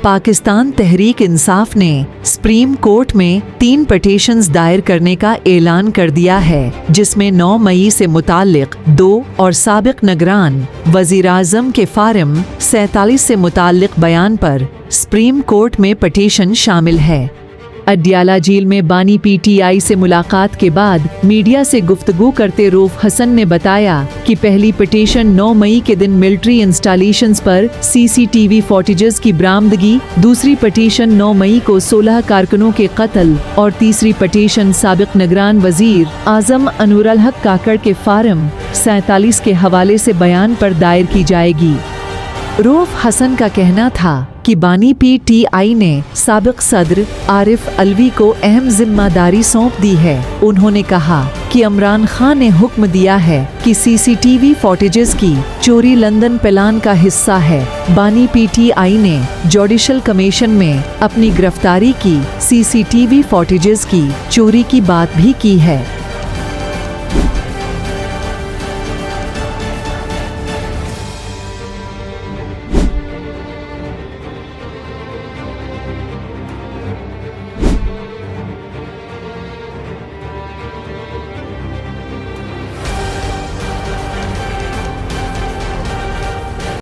पाकिस्तान तहरीक इंसाफ ने supreme court में 3 petitions दायर करने का ऐलान कर दिया है, जिसमें 9 मई से मुताल्लिक 2 और साबिक निगरान वज़ीर-ए-आज़म के फार्म 47 से मुताल्लिक बयान पर सुप्रीम कोर्ट में पिटीशन शामिल है। अडियाला जेल में बानी पीटीआई से मुलाकात के बाद मीडिया से गुफ्तगू करते रऊफ हसन ने बताया कि पहली पिटीशन 9 मई के दिन मिलिट्री इंस्टॉलेशंस पर सीसीटीवी फुटेजेस की बरामदगी, दूसरी पिटीशन 9 मई को 16 कारकुनों के कत्ल और तीसरी पिटीशन साबिक निगरान वजीर आजम अनूर अल हक काकड़ के फार्म 47 के हवाले से बयान पर दायर की जाएगी। रऊफ हसन का कहना था कि बानी पीटीआई ने साबिक सदर आरिफ अलवी को अहम जिम्मेदारी सौंप दी है। उन्होंने कहा कि इमरान खान ने हुक्म दिया है कि सीसीटीवी फुटेजेस की चोरी लंदन प्लान का हिस्सा है। बानी पीटीआई ने जुडिशल कमीशन में अपनी गिरफ्तारी की सीसीटीवी फुटेजेस की चोरी की बात भी की है।